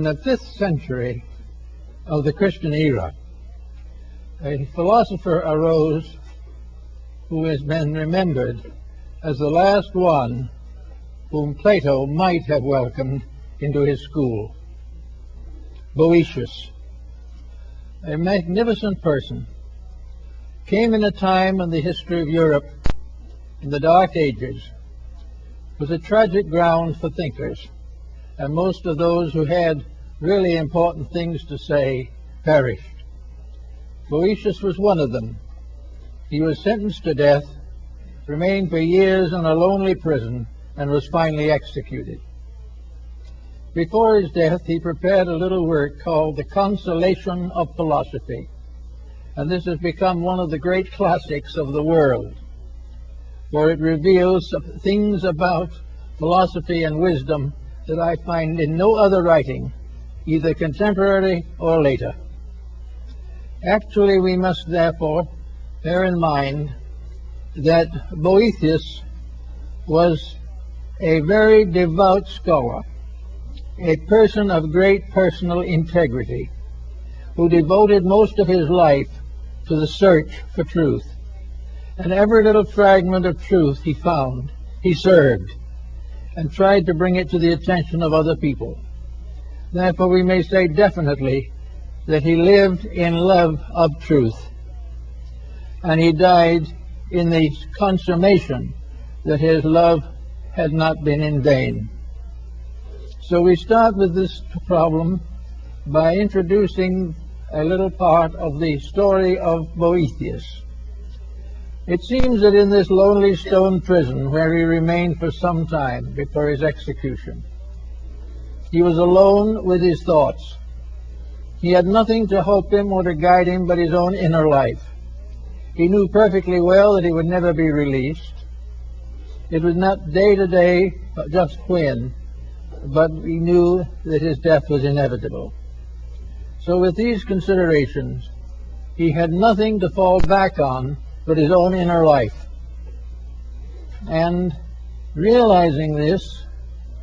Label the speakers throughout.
Speaker 1: the 5th century of the Christian era, a philosopher arose who has been remembered as the last one whom Plato might have welcomed into his school. Boëtius, a magnificent person, came in a time in the history of Europe in the Dark Ages was a tragic ground for thinkers, and most of those who had really important things to say perished. Boëtius was one of them. He was sentenced to death, remained for years in a lonely prison, and was finally executed. Before his death, he prepared a little work called The Consolation of Philosophy, and this has become one of the great classics of the world, for it reveals things about philosophy and wisdom that I find in no other writing, either contemporary or later. Actually, we must therefore bear in mind that Boëthius was a very devout scholar, a person of great personal integrity, who devoted most of his life to the search for truth. And every little fragment of truth he found, he served and tried to bring it to the attention of other people. Therefore, we may say definitely that he lived in love of truth, and he died in the consummation that his love had not been in vain. So we start with this problem by introducing a little part of the story of Boëthius. It seems that in this lonely stone prison where he remained for some time before his execution, he was alone with his thoughts. He had nothing to help him or to guide him but his own inner life. He knew perfectly well that he would never be released. It was not day to day, just when, but he knew that his death was inevitable. So with these considerations, he had nothing to fall back on but his own inner life. And realizing this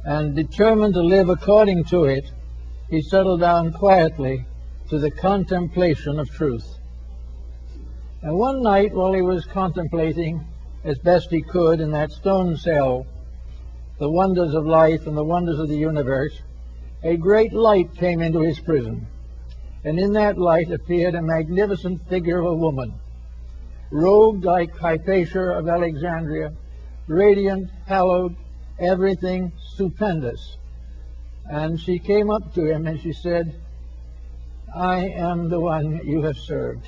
Speaker 1: and determined to live according to it, he settled down quietly to the contemplation of truth. And one night, while he was contemplating as best he could in that stone cell the wonders of life and the wonders of the universe, a great light came into his prison. And in that light appeared a magnificent figure of a woman, robed like Hypatia of Alexandria, radiant, hallowed, everything stupendous. And she came up to him and she said, "I am the one you have served.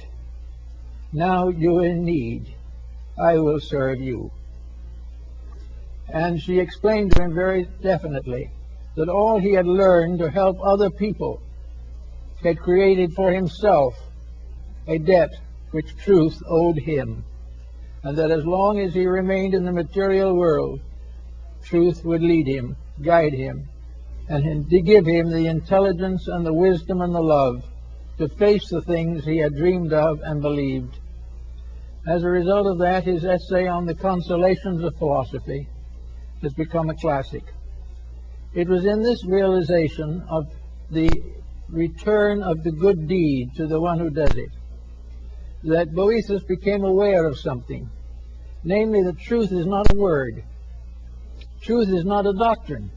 Speaker 1: Now you are in need. I will serve you." And she explained to him very definitely that all he had learned to help other people had created for himself a debt which truth owed him, and that as long as he remained in the material world, truth would lead him, guide him, and to give him the intelligence and the wisdom and the love to face the things he had dreamed of and believed. As a result of that, his essay on the consolations of philosophy has become a classic. It was in this realization of the return of the good deed to the one who does it that Boëthius became aware of something, namely that truth is not a word. Truth is not a doctrine.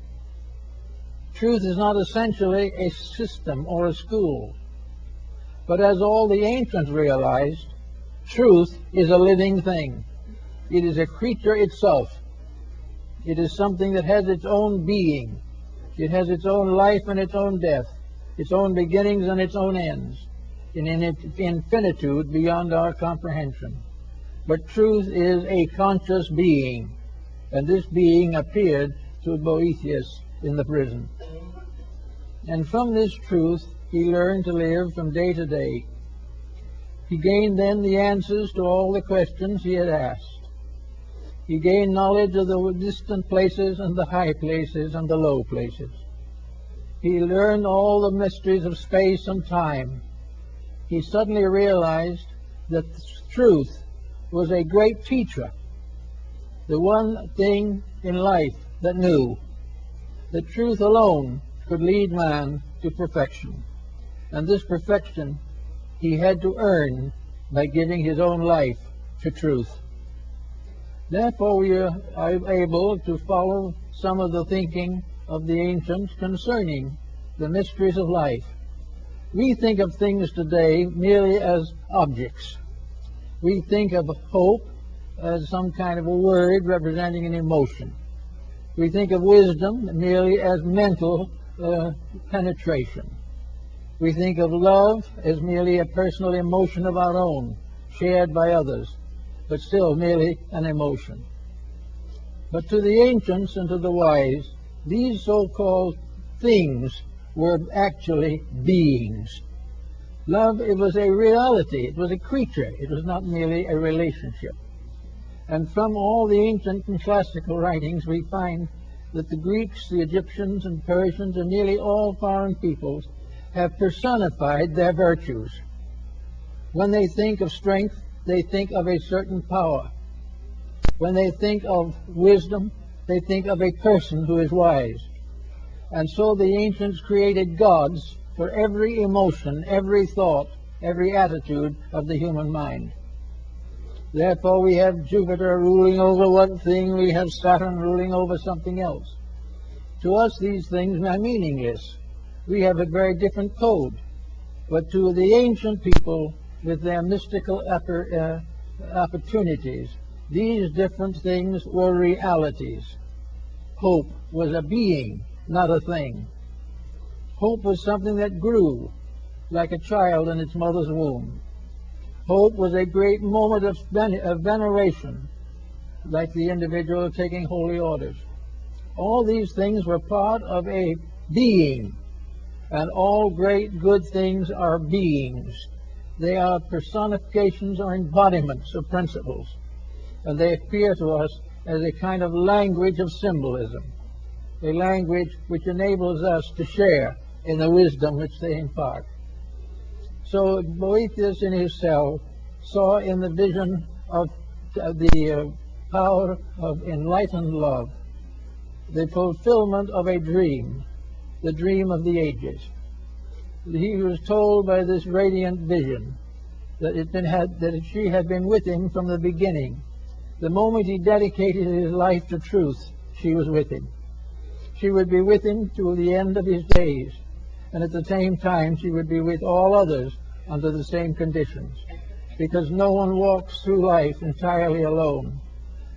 Speaker 1: Truth is not essentially a system or a school. But as all the ancients realized, truth is a living thing. It is a creature itself. It is something that has its own being. It has its own life and its own death, its own beginnings and its own ends, in an infinitude beyond our comprehension. But truth is a conscious being, and this being appeared to Boëthius in the prison. And from this truth he learned to live from day to day. He gained then the answers to all the questions he had asked. He gained knowledge of the distant places and the high places and the low places. He learned all the mysteries of space and time. He suddenly realized that truth was a great teacher, the one thing in life that knew. The truth alone could lead man to perfection. And this perfection he had to earn by giving his own life to truth. Therefore, we are able to follow some of the thinking of the ancients concerning the mysteries of life. We think of things today merely as objects. We think of hope as some kind of a word representing an emotion. We think of wisdom merely as mental penetration. We think of love as merely a personal emotion of our own, shared by others, but still merely an emotion. But to the ancients and to the wise, these so-called things were actually beings. Love, it was a reality, it was a creature, it was not merely a relationship. And from all the ancient and classical writings we find that the Greeks, the Egyptians, and Persians, and nearly all foreign peoples have personified their virtues. When they think of strength, they think of a certain power. When they think of wisdom, they think of a person who is wise. And so the ancients created gods for every emotion, every thought, every attitude of the human mind. Therefore we have Jupiter ruling over one thing, we have Saturn ruling over something else. To us these things are meaningless. We have a very different code. But to the ancient people, with their mystical opportunities, these different things were realities. Hope was a being, not a thing. Hope was something that grew like a child in its mother's womb. Hope was a great moment of veneration, like the individual taking holy orders. All these things were part of a being, and all great good things are beings. They are personifications or embodiments of principles, and they appear to us as a kind of language of symbolism, a language which enables us to share in the wisdom which they impart. So Boethius in his cell saw in the vision of the power of enlightened love the fulfillment of a dream, the dream of the ages. He was told by this radiant vision that she had been with him from the beginning. The moment he dedicated his life to truth, she was with him. She would be with him to the end of his days, and at the same time she would be with all others under the same conditions, because no one walks through life entirely alone,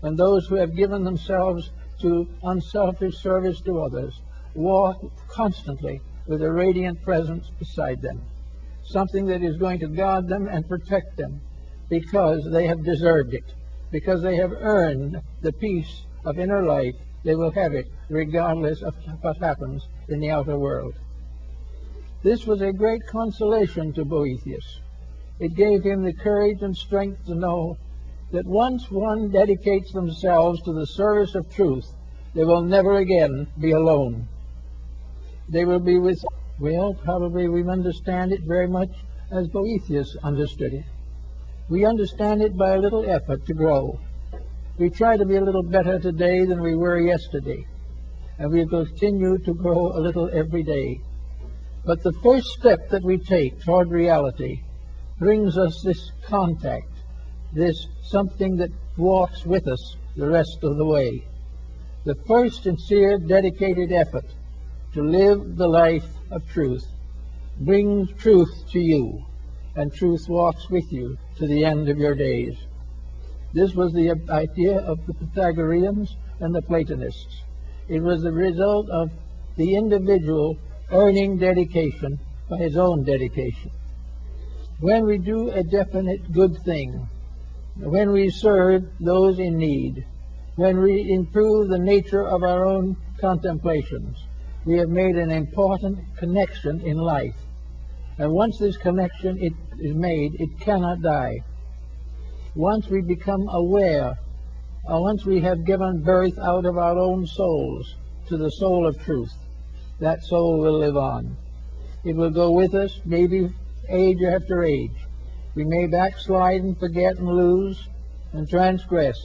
Speaker 1: and those who have given themselves to unselfish service to others walk constantly with a radiant presence beside them, something that is going to guard them and protect them because they have deserved it, because they have earned the peace of inner life. They will have it regardless of what happens in the outer world. This was a great consolation to Boethius. It gave him the courage and strength to know that once one dedicates themselves to the service of truth, they will never again be alone. They will be with, well, probably we understand it very much as Boethius understood it. We understand it by a little effort to grow. We try to be a little better today than we were yesterday, and we continue to grow a little every day. But the first step that we take toward reality brings us this contact, this something that walks with us the rest of the way. The first sincere, dedicated effort to live the life of truth brings truth to you, and truth walks with you to the end of your days. This was the idea of the Pythagoreans and the Platonists. It was the result of the individual earning dedication by his own dedication. When we do a definite good thing, when we serve those in need, when we improve the nature of our own contemplations, we have made an important connection in life. And once this connection is made, it cannot die. Once we become aware, or once we have given birth out of our own souls to the soul of truth, that soul will live on. It will go with us, maybe age after age. We may backslide and forget and lose and transgress,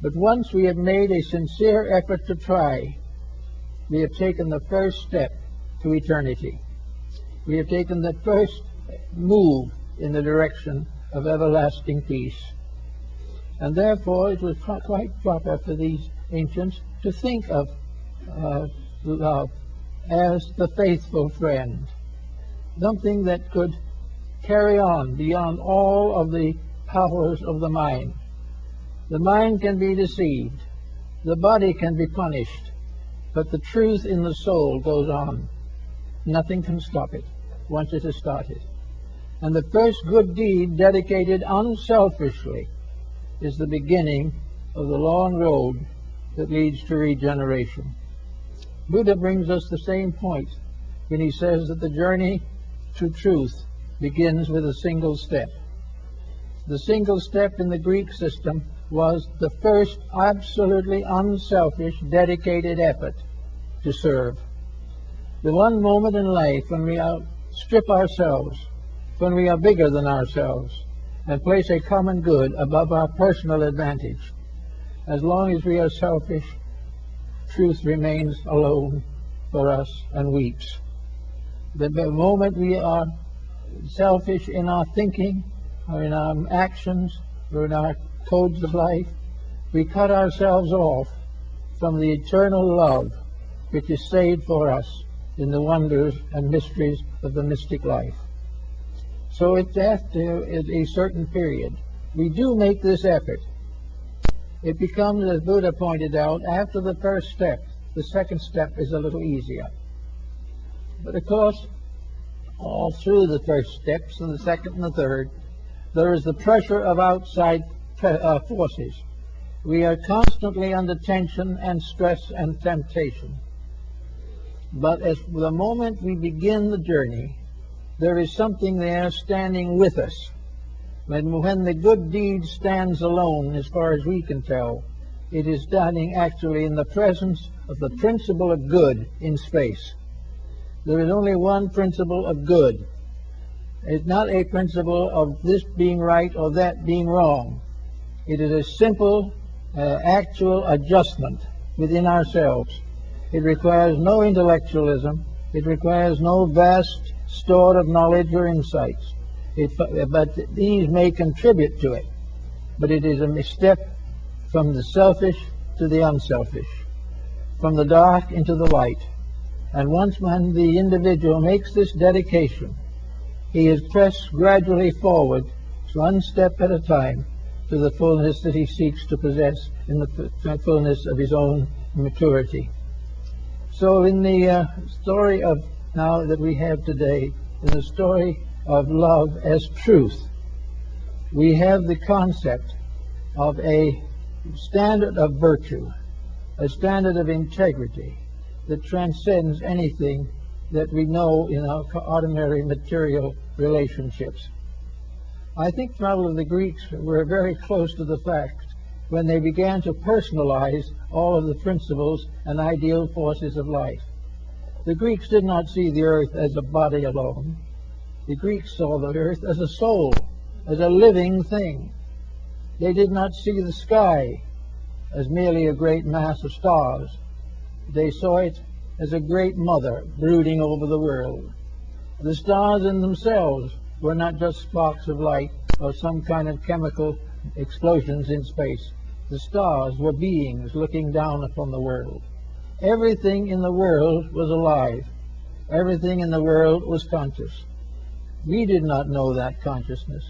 Speaker 1: but once we have made a sincere effort to try, we have taken the first step to eternity. We have taken the first move in the direction of everlasting peace. And therefore it was quite proper for these ancients to think of love as the faithful friend, something that could carry on beyond all of the powers of the mind. The mind can be deceived, the body can be punished, but the truth in the soul goes on. Nothing can stop it once it has started. And the first good deed dedicated unselfishly is the beginning of the long road that leads to regeneration. Buddha brings us the same point when he says that the journey to truth begins with a single step. The single step in the Greek system was the first absolutely unselfish, dedicated effort to serve. The one moment in life when we outstrip ourselves, when we are bigger than ourselves, and place a common good above our personal advantage. As long as we are selfish, truth remains alone for us and weeps. The moment we are selfish in our thinking, or in our actions, or in our codes of life, we cut ourselves off from the eternal love which is saved for us in the wonders and mysteries of the mystic life. So it's after a certain period, we do make this effort. It becomes, as Buddha pointed out, after the first step, the second step is a little easier. But of course, all through the first steps and the second and the third, there is the pressure of outside forces. We are constantly under tension and stress and temptation. But as the moment we begin the journey, there is something there standing with us. When the good deed stands alone, as far as we can tell, it is standing actually in the presence of the principle of good in space. There is only one principle of good. It's not a principle of this being right or that being wrong. It is a simple, actual adjustment within ourselves. It requires no intellectualism. It requires no vast store of knowledge or insights. But these may contribute to it. But it is a step from the selfish to the unselfish, from the dark into the light. And once when the individual makes this dedication, he is pressed gradually forward, one step at a time, to the fullness that he seeks to possess in the fullness of his own maturity. So in the story of now that we have today, in the story of love as truth, we have the concept of a standard of virtue, a standard of integrity that transcends anything that we know in our ordinary material relationships. I think probably the Greeks were very close to the fact when they began to personalize all of the principles and ideal forces of life. The Greeks did not see the earth as a body alone. The Greeks saw the earth as a soul, as a living thing. They did not see the sky as merely a great mass of stars. They saw it as a great mother brooding over the world. The stars in themselves were not just sparks of light or some kind of chemical explosions in space. The stars were beings looking down upon the world. Everything in the world was alive. Everything in the world was conscious. We did not know that consciousness,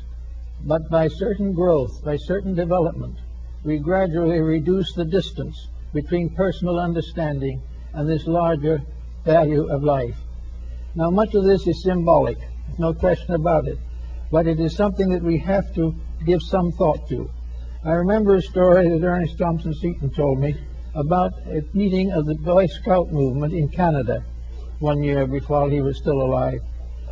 Speaker 1: but by certain growth, by certain development, we gradually reduced the distance between personal understanding and this larger value of life. Now, much of this is symbolic, no question about it, but it is something that we have to give some thought to. I remember a story that Ernest Thompson Seton told me about a meeting of the Boy Scout movement in Canada one year before he was still alive.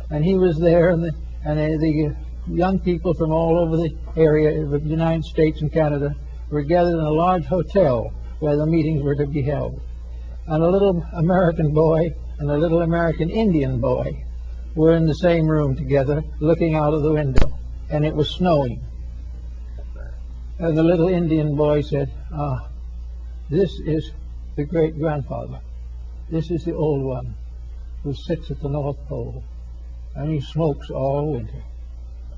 Speaker 1: And he was there, and the young people from all over the area of the United States and Canada were gathered in a large hotel where the meetings were to be held. And a little American boy and a little American Indian boy were in the same room together, looking out of the window, and it was snowing. And the little Indian boy said, this is the great-grandfather. This is the old one. who sits at the North Pole, and he smokes all winter.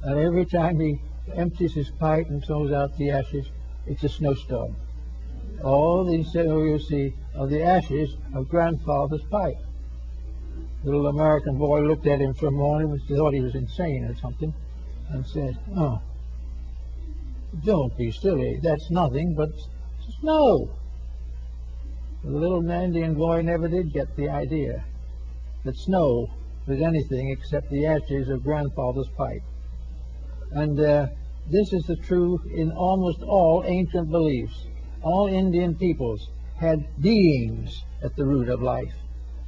Speaker 1: And every time he empties his pipe and throws out the ashes, it's a snowstorm. All these, you see, are the ashes of grandfather's pipe. The little American boy looked at him for a moment and thought he was insane or something, and said, "Oh, don't be silly. That's nothing but snow." The little Indian boy never did get the idea that snow was anything except the ashes of grandfather's pipe. And this is the truth in almost all ancient beliefs. All Indian peoples had beings at the root of life.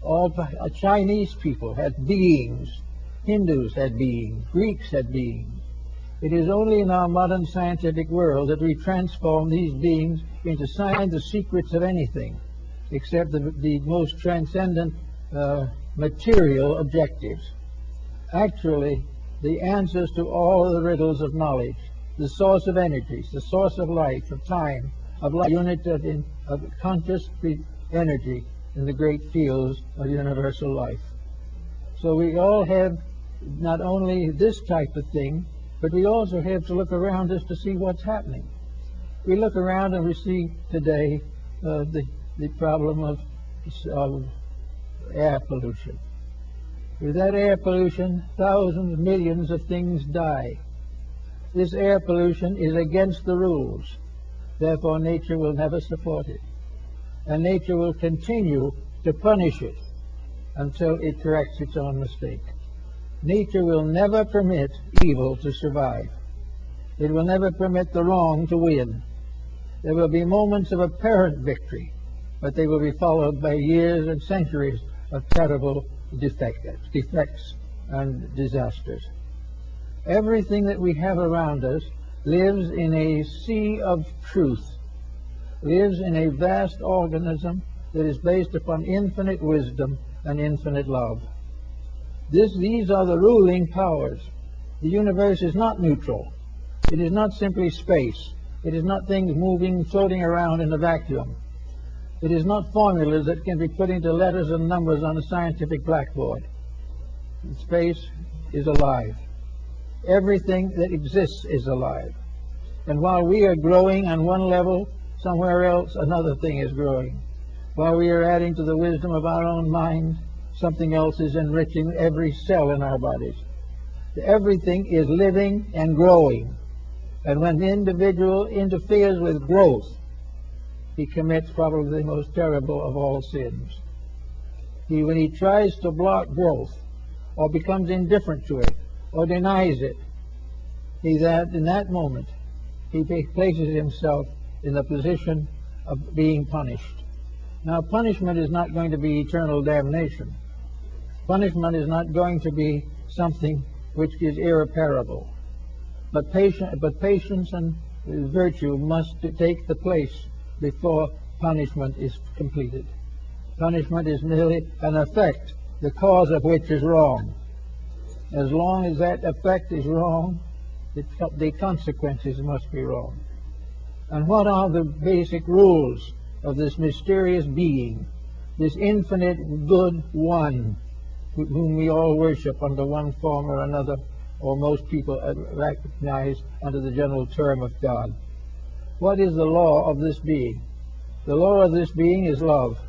Speaker 1: All Chinese people had beings. Hindus had beings. Greeks had beings. It is only in our modern scientific world that we transform these beings into the secrets of anything, except the most transcendent material objectives. Actually, the answers to all the riddles of knowledge, the source of energies, the source of life, of time, of life, unit of conscious energy in the great fields of universal life. So we all have not only this type of thing, but we also have to look around us to see what's happening. We look around and we see today the problem of air pollution. With that air pollution, thousands, millions of things die. This air pollution is against the rules. Therefore, nature will never support it. And nature will continue to punish it until it corrects its own mistake. Nature will never permit evil to survive. It will never permit the wrong to win. There will be moments of apparent victory, but they will be followed by years and centuries of terrible defects and disasters. Everything that we have around us lives in a sea of truth, lives in a vast organism that is based upon infinite wisdom and infinite love. These are the ruling powers. The universe is not neutral. It is not simply space. It is not things moving, floating around in a vacuum. It is not formulas that can be put into letters and numbers on a scientific blackboard. Space is alive. Everything that exists is alive. And while we are growing on one level, somewhere else another thing is growing. While we are adding to the wisdom of our own mind, something else is enriching every cell in our bodies. Everything is living and growing. And when the individual interferes with growth, he commits probably the most terrible of all sins. When he tries to block growth, or becomes indifferent to it, or denies it, in that moment, he places himself in the position of being punished. Now, punishment is not going to be eternal damnation. Punishment is not going to be something which is irreparable. But patience and virtue must take the place before punishment is completed. Punishment is merely an effect, the cause of which is wrong. As long as that effect is wrong, the consequences must be wrong. And what are the basic rules of this mysterious being, this infinite good one, whom we all worship under one form or another, or most people recognize under the general term of God? What is the law of this being? The law of this being is love.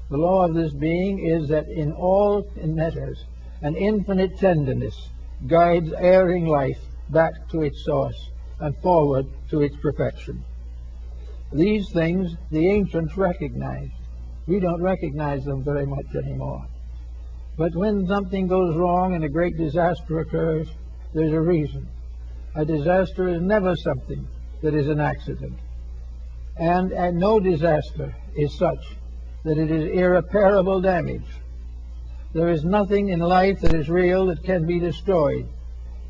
Speaker 1: The law of this being is that in all matters, an infinite tenderness guides erring life back to its source and forward to its perfection. These things the ancients recognized. We don't recognize them very much anymore. But when something goes wrong and a great disaster occurs, there's a reason. A disaster is never something that is an accident. And no disaster is such that it is irreparable damage. There is nothing in life that is real that can be destroyed.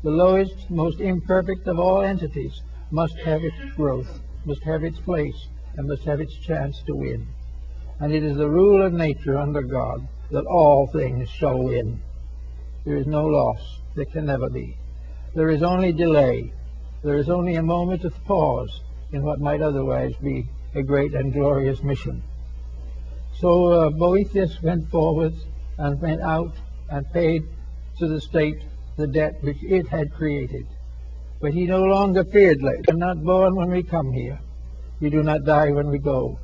Speaker 1: The lowest, most imperfect of all entities must have its growth, must have its place, and must have its chance to win. And it is the rule of nature under God that all things shall win. There is no loss. There can never be. There is only delay. There is only a moment of pause in what might otherwise be a great and glorious mission. So Boethius went forward and went out and paid to the state the debt which it had created. But he no longer feared life. We are not born when we come here. We do not die when we go.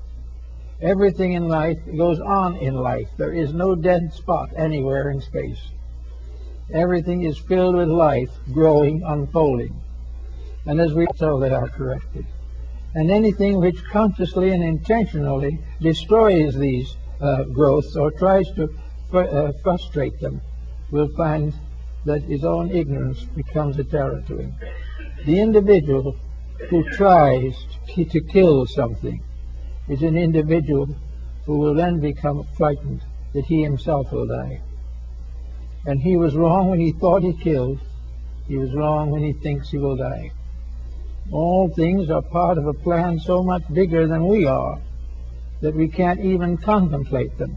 Speaker 1: Everything in life goes on in life. There is no dead spot anywhere in space. Everything is filled with life, growing, unfolding. And as we so they are corrected. And anything which consciously and intentionally destroys these growths or tries to frustrate them will find that his own ignorance becomes a terror to him. The individual who tries to kill something is an individual who will then become frightened that he himself will die. And he was wrong when he thought he killed. He was wrong when he thinks he will die. All things are part of a plan so much bigger than we are that we can't even contemplate them.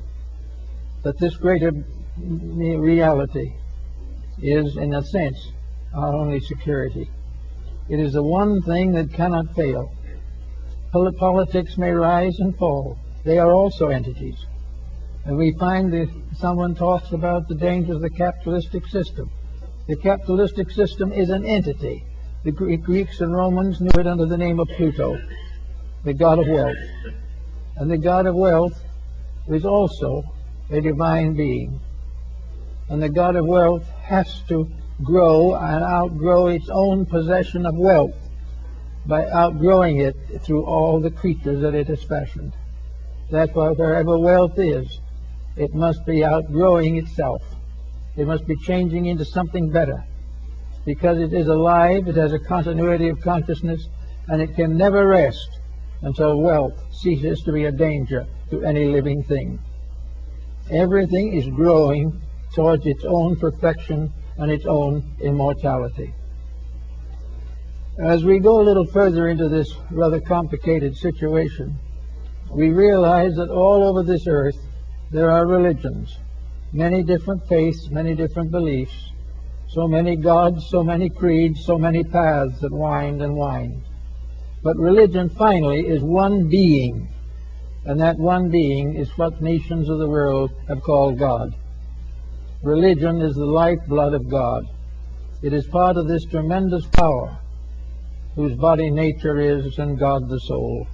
Speaker 1: But this greater reality is, in a sense, our only security. It is the one thing that cannot fail. Politics may rise and fall. They are also entities. And we find that someone talks about the dangers of the capitalistic system. The capitalistic system is an entity. The Greeks and Romans knew it under the name of Pluto, the god of wealth. And the god of wealth is also a divine being. And the god of wealth has to grow and outgrow its own possession of wealth by outgrowing it through all the creatures that it has fashioned. That's why wherever wealth is, it must be outgrowing itself. It must be changing into something better. Because it is alive, it has a continuity of consciousness, and it can never rest until wealth ceases to be a danger to any living thing. Everything is growing towards its own perfection and its own immortality. As we go a little further into this rather complicated situation, we realize that all over this earth there are religions, many different faiths, many different beliefs, so many gods, so many creeds, so many paths that wind and wind. But religion finally is one being, and that one being is what nations of the world have called God. Religion is the lifeblood of God. It is part of this tremendous power whose body nature is, and God the soul.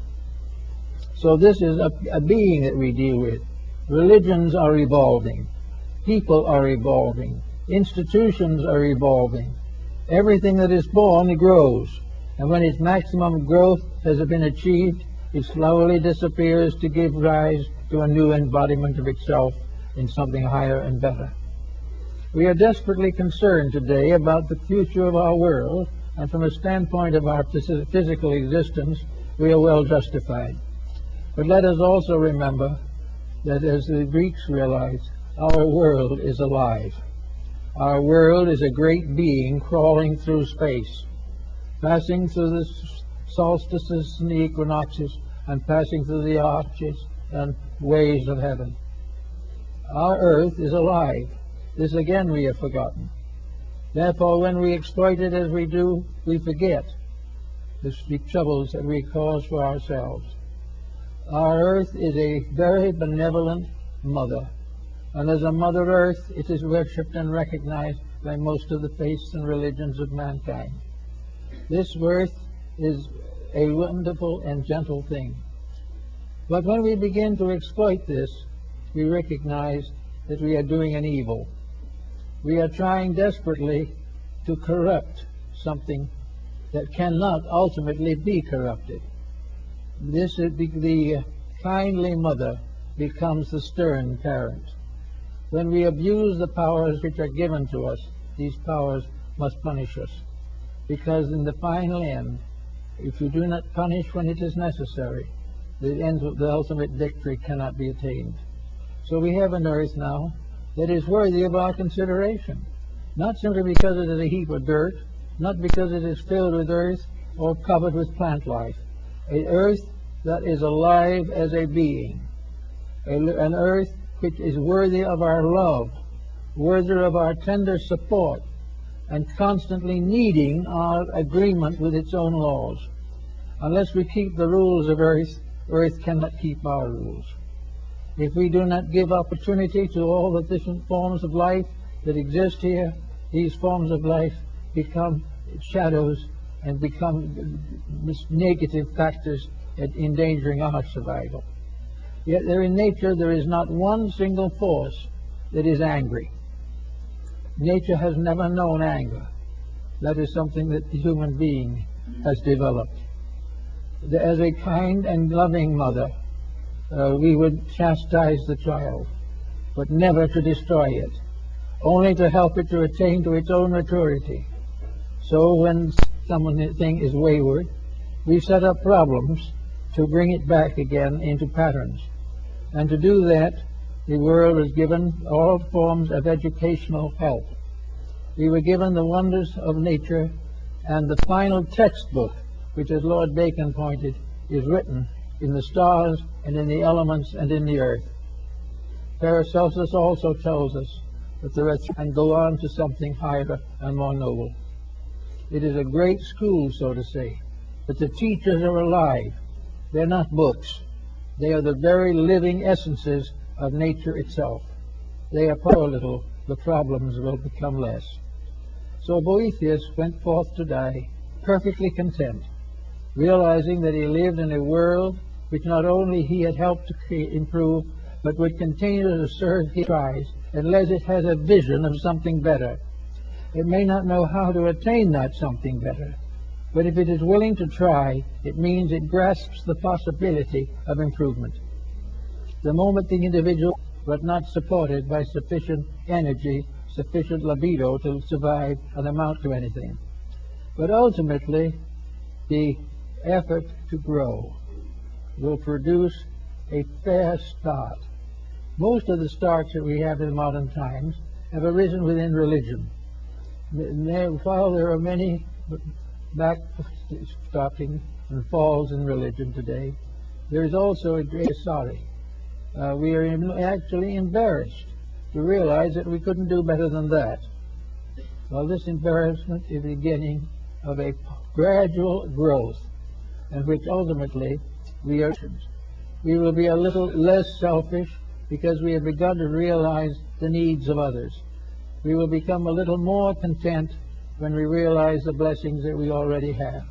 Speaker 1: So this is a being that we deal with. Religions are evolving. People are evolving. Institutions are evolving. Everything that is born grows. And when its maximum growth has been achieved, it slowly disappears to give rise to a new embodiment of itself in something higher and better. We are desperately concerned today about the future of our world, and from a standpoint of our physical existence, we are well justified. But let us also remember that, as the Greeks realized, our world is alive. Our world is a great being crawling through space, passing through the solstices and the equinoxes, and passing through the arches and ways of heaven. Our earth is alive. This again we have forgotten. Therefore, when we exploit it as we do, we forget the troubles that we cause for ourselves. Our earth is a very benevolent mother, and as a Mother Earth, it is worshipped and recognized by most of the faiths and religions of mankind. This earth is a wonderful and gentle thing. But when we begin to exploit this, we recognize that we are doing an evil. We are trying desperately to corrupt something that cannot ultimately be corrupted. This is the kindly mother becomes the stern parent. When we abuse the powers which are given to us, these powers must punish us. Because in the final end, if you do not punish when it is necessary, the ultimate victory cannot be attained. So we have an earth now that is worthy of our consideration, not simply because it is a heap of dirt, not because it is filled with earth or covered with plant life. An earth that is alive as a being, an earth which is worthy of our love, worthy of our tender support, and constantly needing our agreement with its own laws. Unless we keep the rules of earth, earth cannot keep our rules. If we do not give opportunity to all the different forms of life that exist here, these forms of life become shadows and become negative factors at endangering our survival. Yet there in nature there is not one single force that is angry. Nature has never known anger. That is something that the human being has developed. As a kind and loving mother, we would chastise the child, but never to destroy it, only to help it to attain to its own maturity. So when something is wayward, we set up problems to bring it back again into patterns. And to do that, the world is given all forms of educational help. We were given the wonders of nature, and the final textbook, which, as Lord Bacon pointed, is written in the stars and in the elements and in the earth. Paracelsus also tells us that the rest can go on to something higher and more noble. It is a great school, so to say, but the teachers are alive. They're not books. They are the very living essences of nature itself. They are power little, the problems will become less. So Boethius went forth to die, perfectly content, realizing that he lived in a world which not only he had helped to improve, but would continue to serve his tries unless it has a vision of something better. It may not know how to attain that something better, but if it is willing to try, it means it grasps the possibility of improvement. The moment the individual, but not supported by sufficient energy, sufficient libido to survive and amount to anything. But ultimately, the effort to grow will produce a fair start. Most of the starts that we have in modern times have arisen within religion. While there are many backstopping and falls in religion today, there is also a great sorry. We are actually embarrassed to realize that we couldn't do better than that. Well, this embarrassment is the beginning of a gradual growth, in which ultimately we will be a little less selfish because we have begun to realize the needs of others. We will become a little more content when we realize the blessings that we already have.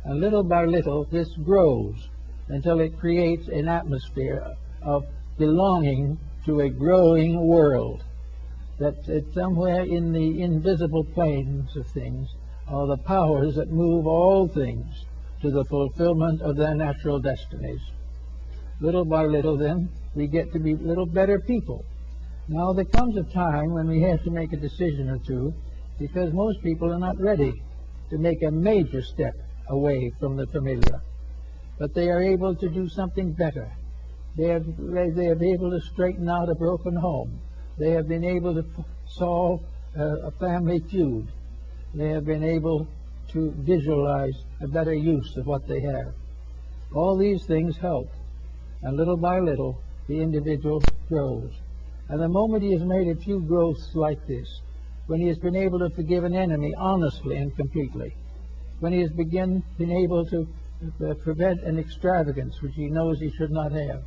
Speaker 1: And little by little, this grows until it creates an atmosphere of belonging to a growing world. That somewhere in the invisible planes of things are the powers that move all things to the fulfillment of their natural destinies. Little by little, then, we get to be little better people. Now, there comes a time when we have to make a decision or two, because most people are not ready to make a major step away from the familiar. But they are able to do something better. They have been able to straighten out a broken home. They have been able to solve a family feud. They have been able to visualize a better use of what they have. All these things help, and little by little, the individual grows. And the moment he has made a few growths like this, when he has been able to forgive an enemy honestly and completely, when he has been able to prevent an extravagance which he knows he should not have,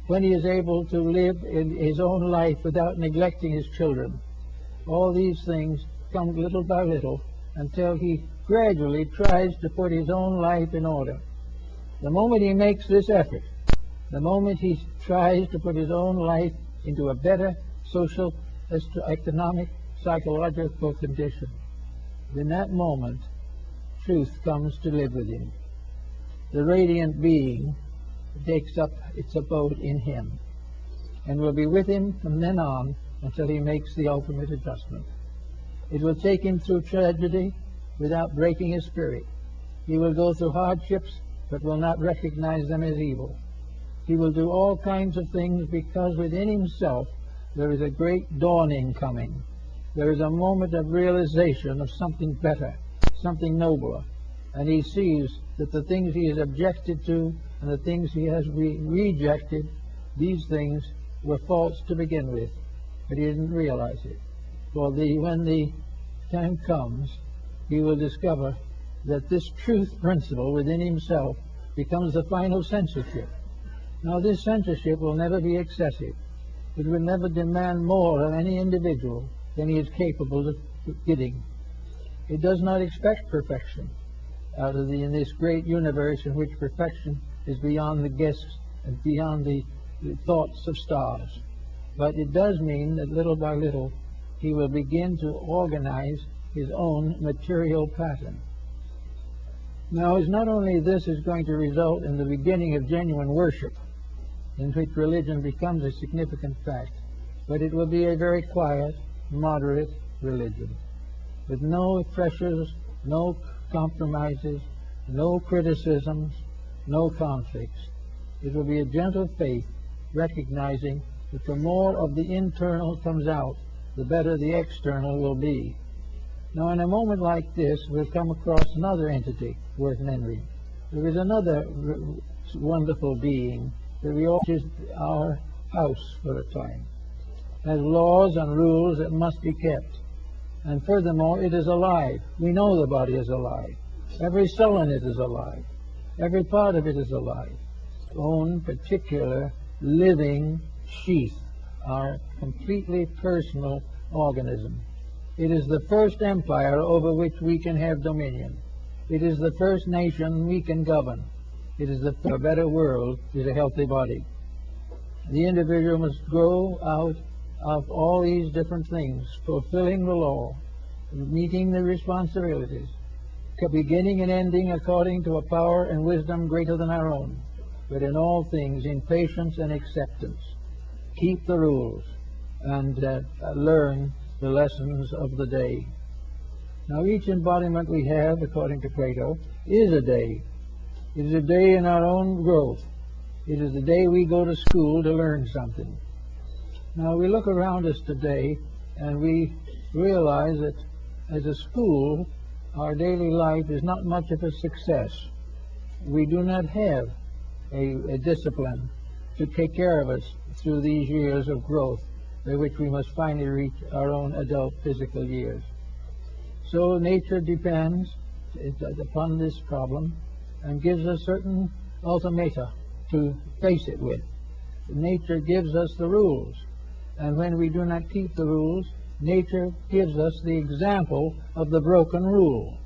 Speaker 1: when he is able to live in his own life without neglecting his children, all these things come little by little until he gradually tries to put his own life in order. The moment he makes this effort, the moment he tries to put his own life into a better social, economic, psychological condition, in that moment, truth comes to live with him. The radiant being takes up its abode in him and will be with him from then on until he makes the ultimate adjustment. It will take him through tragedy without breaking his spirit. He will go through hardships but will not recognize them as evil. He will do all kinds of things because within himself there is a great dawning coming. There is a moment of realization of something better, something nobler, and he sees that the things he has objected to and the things he has rejected, these things were false to begin with, but he didn't realize it. For when the time comes, he will discover that this truth principle within himself becomes the final censorship. Now, this censorship will never be excessive. It will never demand more of any individual than he is capable of giving. It does not expect perfection in this great universe in which perfection is beyond the guesses and beyond the thoughts of stars. But it does mean that little by little he will begin to organize his own material pattern. Now, it's not only this is going to result in the beginning of genuine worship, in which religion becomes a significant fact, but it will be a very quiet, moderate religion, with no pressures, no compromises, no criticisms, no conflicts. It will be a gentle faith, recognizing that the more of the internal comes out, the better the external will be. Now, in a moment like this, we'll come across another entity worth mentioning. There is another wonderful being that watches our house for a time, has laws and rules that must be kept. And furthermore, it is alive. We know the body is alive. Every cell in it is alive. Every part of it is alive. Its own particular living sheath, our completely personal organism. It is the first empire over which we can have dominion. It is the first nation we can govern. It is a better world is a healthy body. The individual must grow out of all these different things, fulfilling the law, meeting the responsibilities, beginning and ending according to a power and wisdom greater than our own, but in all things in patience and acceptance. Keep the rules and learn the lessons of the day. Now, each embodiment we have, according to Plato, is a day. It is a day in our own growth. It is the day we go to school to learn something. Now, we look around us today and we realize that as a school, our daily life is not much of a success. We do not have a discipline to take care of us through these years of growth by which we must finally reach our own adult physical years. So nature depends upon this problem and gives us certain ultimata to face it with. Nature gives us the rules, and when we do not keep the rules, nature gives us the example of the broken rule.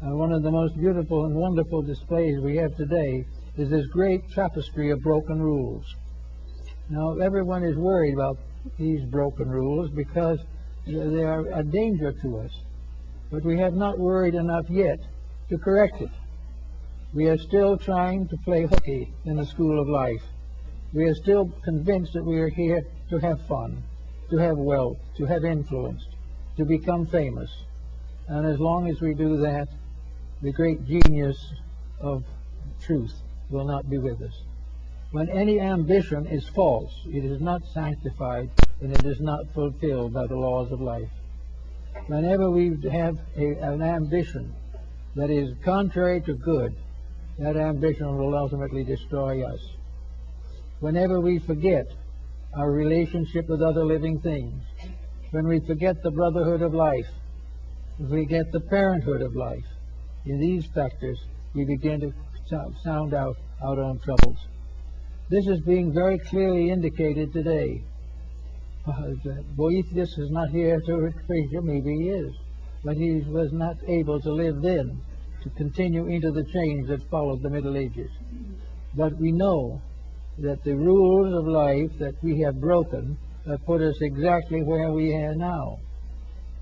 Speaker 1: And one of the most beautiful and wonderful displays we have today is this great tapestry of broken rules. Now, everyone is worried about these broken rules because they are a danger to us, but we have not worried enough yet to correct it. We are still trying to play hooky in the school of life. We are still convinced that we are here to have fun, to have wealth, to have influence, to become famous. And as long as we do that, the great genius of truth will not be with us. When any ambition is false, it is not sanctified, and it is not fulfilled by the laws of life. Whenever we have an ambition that is contrary to good, that ambition will ultimately destroy us. Whenever we forget our relationship with other living things, when we forget the brotherhood of life, if we get the parenthood of life, in these factors we begin to sound out our own troubles. This is being very clearly indicated today. Boethius is not here to appreciate, maybe he is, but he was not able to live then to continue into the change that followed the Middle Ages. But we know that the rules of life that we have broken have put us exactly where we are now.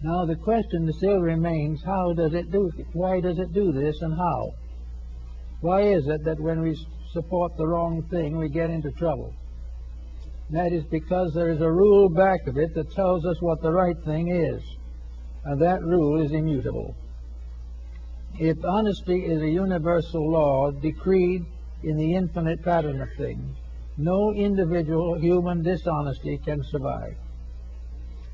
Speaker 1: Now the question still remains, how does it do it? Why does it do this, and how? Why is it that when we support the wrong thing, we get into trouble? And that is because there is a rule back of it that tells us what the right thing is, and that rule is immutable. If honesty is a universal law decreed in the infinite pattern of things, no individual human dishonesty can survive.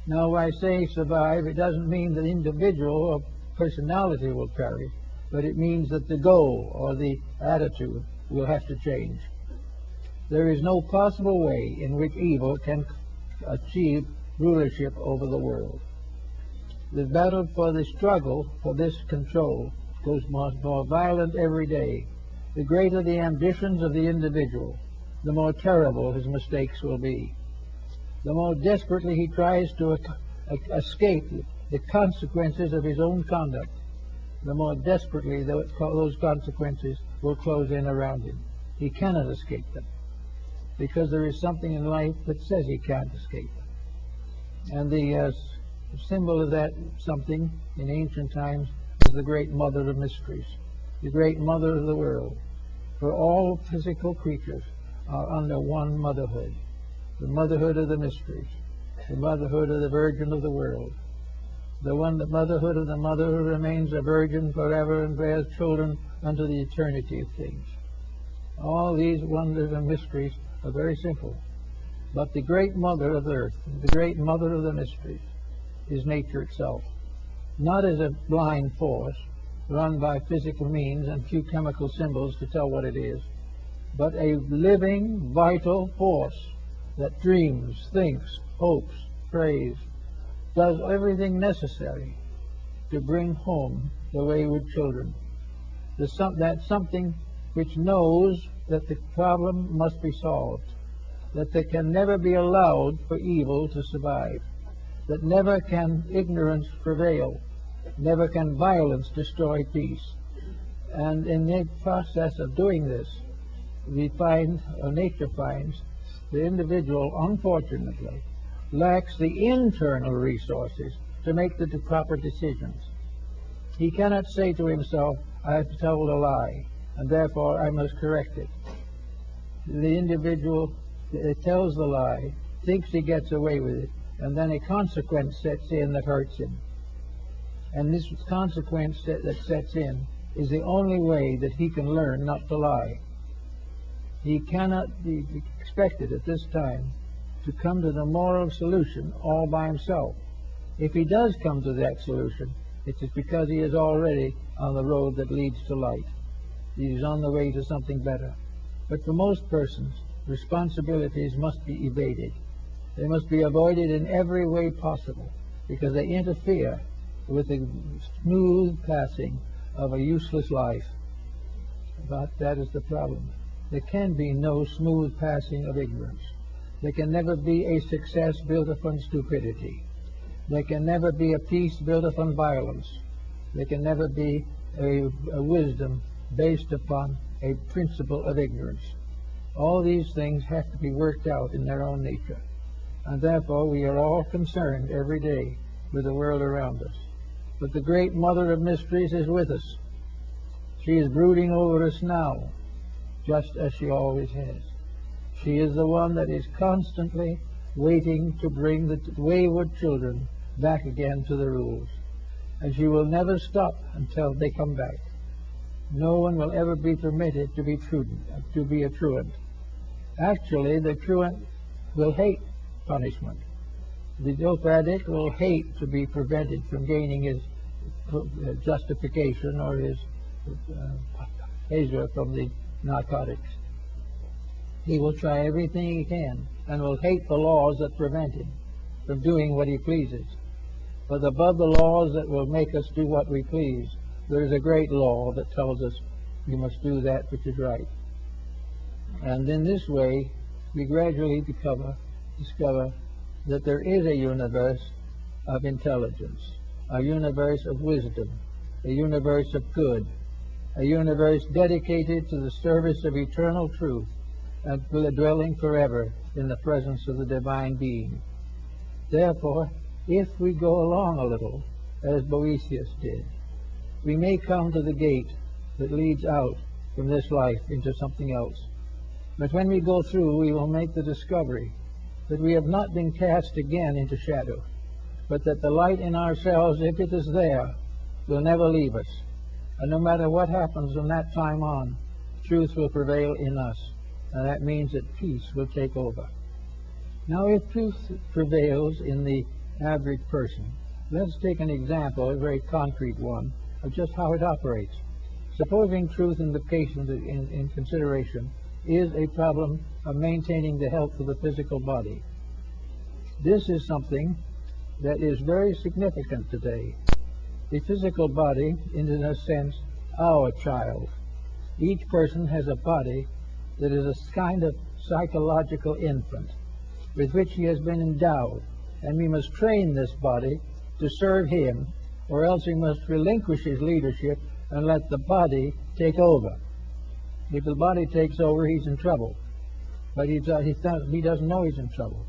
Speaker 1: Now, when I say survive, it doesn't mean that individual or personality will perish, but it means that the goal or the attitude will have to change. There is no possible way in which evil can achieve rulership over the world. The battle for the struggle for this control grows more violent every day. The greater the ambitions of the individual, the more terrible his mistakes will be. The more desperately he tries to escape the consequences of his own conduct, the more desperately those consequences will close in around him. He cannot escape them, because there is something in life that says he can't escape them. And the symbol of that something in ancient times is the great mother of mysteries, the great mother of the world. For all physical creatures are under one motherhood, the motherhood of the mysteries, the motherhood of the Virgin of the world, the motherhood of the mother who remains a virgin forever and bears children unto the eternity of things. All these wonders and mysteries are very simple. But the great mother of earth, the great mother of the mysteries, is nature itself. Not as a blind force run by physical means and few chemical symbols to tell what it is, but a living, vital force that dreams, thinks, hopes, prays, does everything necessary to bring home the wayward children. That something which knows that the problem must be solved, that there can never be allowed for evil to survive, that never can ignorance prevail, never can violence destroy peace. And in the process of doing this, we find, or nature finds, the individual, unfortunately, lacks the internal resources to make the proper decisions. He cannot say to himself, I have told a lie, and therefore I must correct it. The individual tells the lie, thinks he gets away with it, and then a consequence sets in that hurts him. And this consequence that sets in is the only way that he can learn not to lie. He cannot be expected at this time to come to the moral solution all by himself. If he does come to that solution, it is because he is already on the road that leads to light. He is on the way to something better. But for most persons, responsibilities must be evaded. They must be avoided in every way possible, because they interfere with the smooth passing of a useless life. But that is the problem. There can be no smooth passing of ignorance. There can never be a success built upon stupidity. There can never be a peace built upon violence. There can never be a wisdom based upon a principle of ignorance. All these things have to be worked out in their own nature. And therefore we are all concerned every day with the world around us. But the great mother of mysteries is with us. She is brooding over us now, just as she always has. She is the one that is constantly waiting to bring the wayward children back again to the rules. And she will never stop until they come back. No one will ever be permitted to be a truant. Actually, the truant will hate punishment. The dope addict will hate to be prevented from gaining his justification or his pleasure from the narcotics. He will try everything he can and will hate the laws that prevent him from doing what he pleases. But above the laws that will make us do what we please, there is a great law that tells us we must do that which is right. And in this way, we gradually discover that there is a universe of intelligence, a universe of wisdom, a universe of good, a universe dedicated to the service of eternal truth and dwelling forever in the presence of the divine being. Therefore, if we go along a little, as Boethius did, we may come to the gate that leads out from this life into something else. But when we go through, we will make the discovery that we have not been cast again into shadow, but that the light in ourselves, if it is there, will never leave us. And no matter what happens from that time on, truth will prevail in us. And that means that peace will take over. Now, if truth prevails in the average person, let's take an example, a very concrete one, of just how it operates. Supposing truth in the case in consideration is a problem of maintaining the health of the physical body. This is something that is very significant today. The physical body is, in a sense, our child. Each person has a body that is a kind of psychological infant with which he has been endowed, and we must train this body to serve him, or else he must relinquish his leadership and let the body take over. If the body takes over, he's in trouble. But he doesn't know he's in trouble,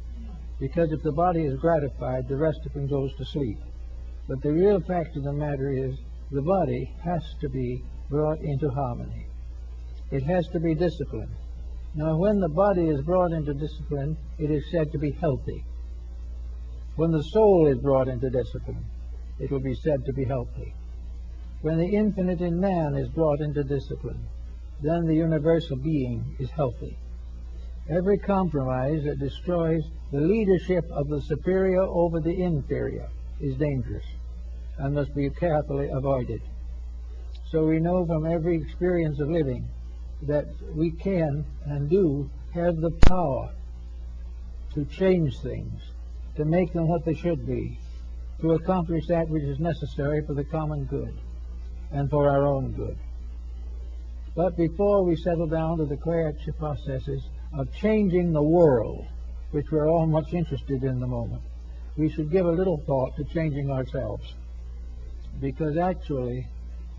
Speaker 1: because if the body is gratified, the rest of him goes to sleep. But the real fact of the matter is the body has to be brought into harmony. It has to be disciplined. Now, when the body is brought into discipline, it is said to be healthy. When the soul is brought into discipline, it will be said to be healthy. When the infinite in man is brought into discipline, then the universal being is healthy. Every compromise that destroys the leadership of the superior over the inferior is dangerous and must be carefully avoided. So we know from every experience of living that we can and do have the power to change things, to make them what they should be, to accomplish that which is necessary for the common good and for our own good. But before we settle down to the creative processes of changing the world, which we're all much interested in the moment, we should give a little thought to changing ourselves. Because actually,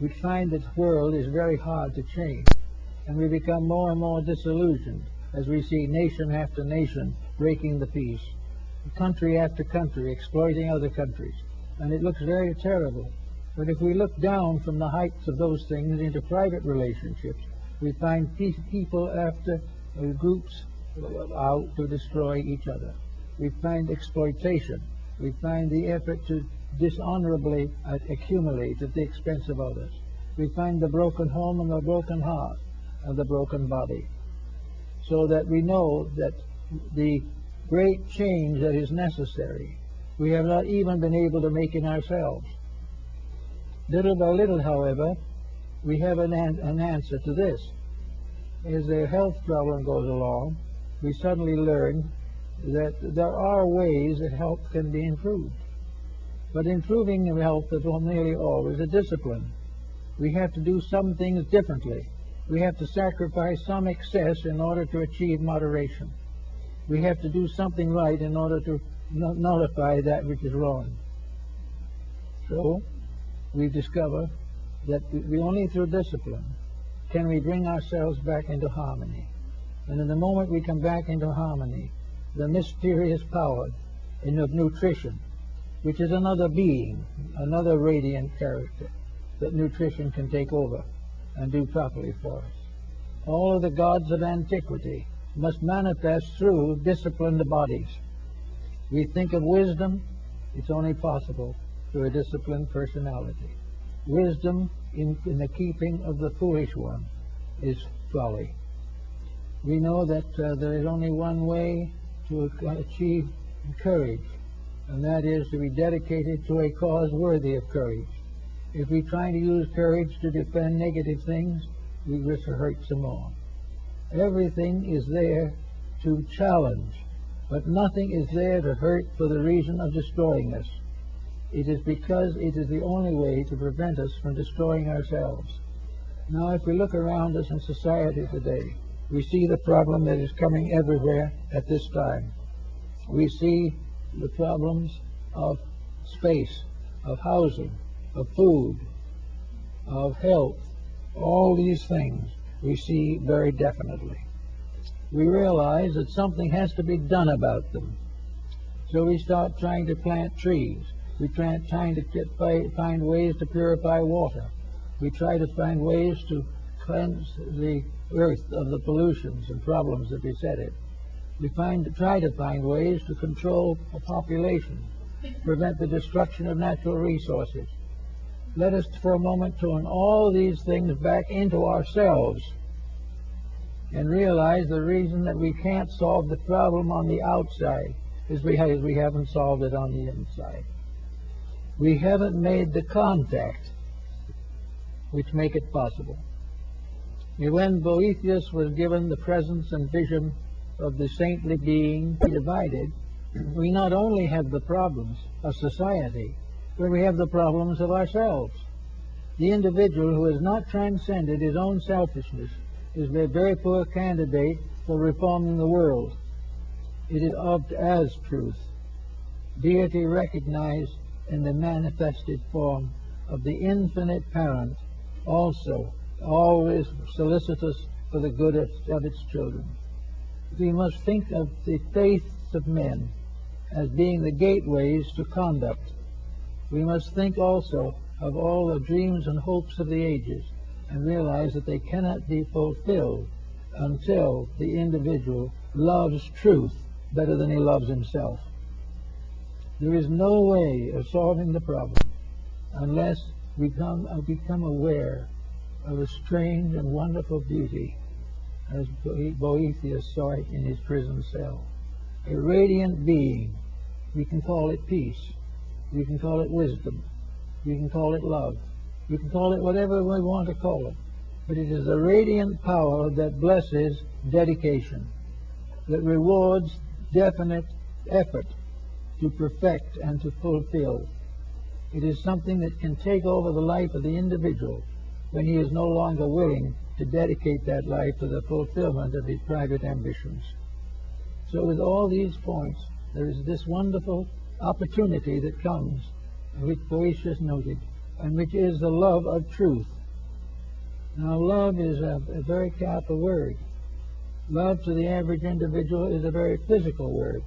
Speaker 1: we find that the world is very hard to change, and we become more and more disillusioned as we see nation after nation breaking the peace, country after country exploiting other countries, and it looks very terrible. But if we look down from the heights of those things into private relationships, we find people after groups out to destroy each other. We find exploitation. We find the effort to dishonorably accumulate at the expense of others. We find the broken home and the broken heart and the broken body. So that we know that the great change that is necessary, we have not even been able to make in ourselves. Little by little, however, we have an answer to this. As the health problem goes along, we suddenly learn that there are ways that health can be improved. But improving health is nearly always a discipline. We have to do some things differently. We have to sacrifice some excess in order to achieve moderation. We have to do something right in order to nullify that which is wrong. So we discover that only through discipline can we bring ourselves back into harmony. And in the moment we come back into harmony, the mysterious power of nutrition, which is another being, another radiant character, that nutrition can take over and do properly for us. All of the gods of antiquity must manifest through disciplined bodies. We think of wisdom, it's only possible through a disciplined personality. Wisdom in the keeping of the foolish one is folly. We know that there is only one way to achieve courage, and that is to be dedicated to a cause worthy of courage. If we try to use courage to defend negative things, we risk to hurt some more. Everything is there to challenge, but nothing is there to hurt for the reason of destroying us. It is because it is the only way to prevent us from destroying ourselves. Now, if we look around us in society today, we see the problem that is coming everywhere at this time. We see the problems of space, of housing, of food, of health. All these things we see very definitely. We realize that something has to be done about them. So we start trying to plant trees. We try to find ways to purify water. We try to find ways to cleanse the earth of the pollutions and problems that beset it. We try to find ways to control a population, prevent the destruction of natural resources. Let us for a moment turn all these things back into ourselves and realize the reason that we can't solve the problem on the outside is because we haven't solved it on the inside. We haven't made the contact which make it possible. When Boethius was given the presence and vision of the saintly being divided, we not only have the problems of society, but we have the problems of ourselves. The individual who has not transcended his own selfishness is a very poor candidate for reforming the world. It is of as truth. Deity recognized in the manifested form of the infinite parent, also always solicitous for the good of its children. We must think of the faiths of men as being the gateways to conduct. We must think also of all the dreams and hopes of the ages and realize that they cannot be fulfilled until the individual loves truth better than he loves himself. There is no way of solving the problem unless we become aware of a strange and wonderful beauty, as Boethius saw it in his prison cell. A radiant being. We can call it peace. We can call it wisdom. We can call it love. We can call it whatever we want to call it. But it is a radiant power that blesses dedication, that rewards definite effort to perfect and to fulfill. It is something that can take over the life of the individual when he is no longer willing to dedicate that life to the fulfillment of his private ambitions. So with all these points, there is this wonderful opportunity that comes, which Boethius noted, and which is the love of truth. Now, love is a very careful word. Love to the average individual is a very physical word.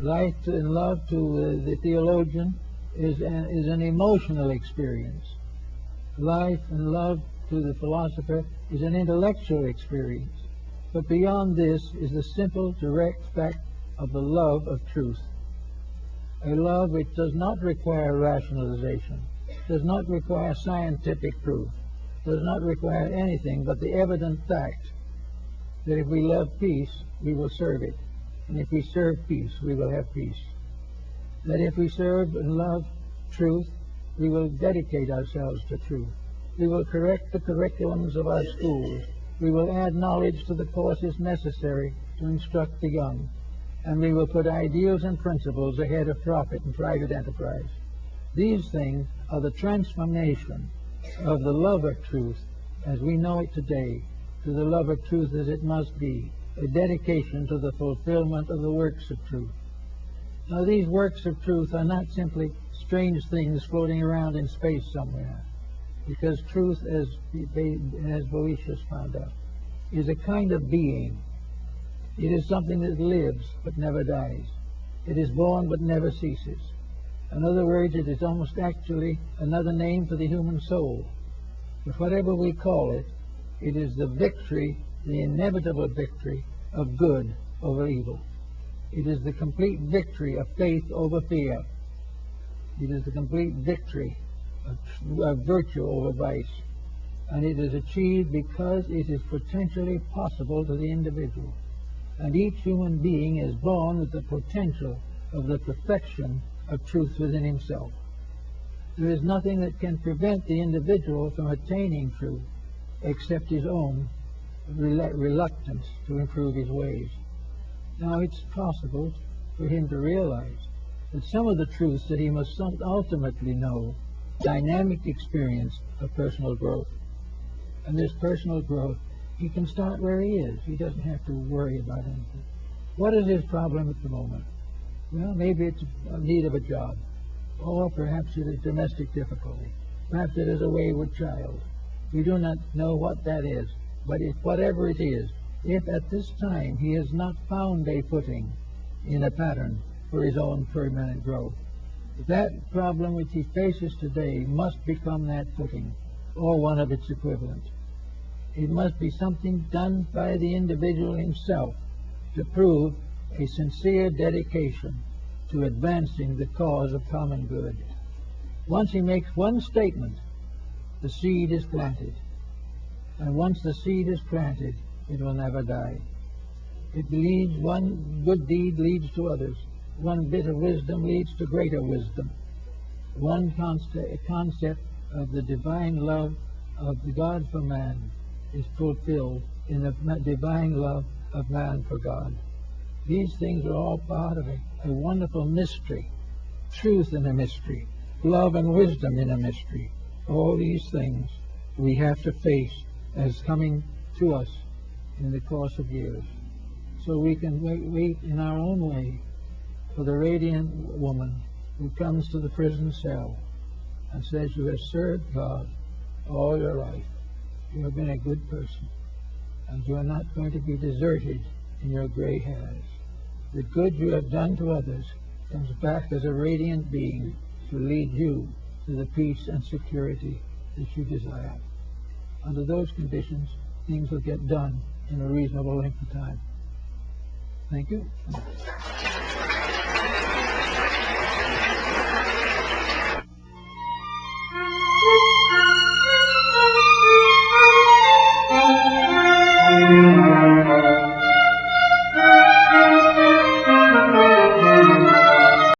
Speaker 1: Life and love to the theologian is an emotional experience. Life and love to the philosopher is an intellectual experience. But beyond this is the simple, direct fact of the love of truth. A love which does not require rationalization, does not require scientific proof, does not require anything but the evident fact that if we love peace, we will serve it. And if we serve peace, we will have peace. That if we serve and love truth, we will dedicate ourselves to truth. We will correct the curriculums of our schools. We will add knowledge to the courses necessary to instruct the young. And we will put ideals and principles ahead of profit and private enterprise. These things are the transformation of the love of truth as we know it today to the love of truth as it must be, a dedication to the fulfillment of the works of truth. Now, these works of truth are not simply strange things floating around in space somewhere, because truth, as Boethius found out, is a kind of being. It is something that lives but never dies. It is born but never ceases. In other words, it is almost actually another name for the human soul. But whatever we call it, it is the victory, the inevitable victory of good over evil. It is the complete victory of faith over fear. It is the complete victory of virtue over vice. And it is achieved because it is potentially possible to the individual. And each human being is born with the potential of the perfection of truth within himself. There is nothing that can prevent the individual from attaining truth except his own reluctance to improve his ways. Now, it's possible for him to realize that some of the truths that he must ultimately know, dynamic experience of personal growth. And this personal growth, he can start where he is. He doesn't have to worry about anything. What is his problem at the moment? Well, maybe it's a need of a job, or perhaps it is domestic difficulty. Perhaps it is a wayward child. We do not know what that is, but whatever it is, if at this time he has not found a footing in a pattern for his own permanent growth, that problem which he faces today must become that footing, or one of its equivalents. It must be something done by the individual himself to prove a sincere dedication to advancing the cause of common good. Once he makes one statement, the seed is planted. And once the seed is planted, it will never die. It leads, one good deed leads to others. One bit of wisdom leads to greater wisdom. One concept of the divine love of God for man is fulfilled in the divine love of man for God. These things are all part of a wonderful mystery, truth in a mystery, love and wisdom in a mystery. All these things we have to face as coming to us in the course of years. So we can wait in our own way for the radiant woman who comes to the prison cell and says, you have served God all your life. You have been a good person, and you are not going to be deserted in your gray hairs. The good you have done to others comes back as a radiant being to lead you to the peace and security that you desire. Under those conditions, things will get done in a reasonable length of time. Thank you.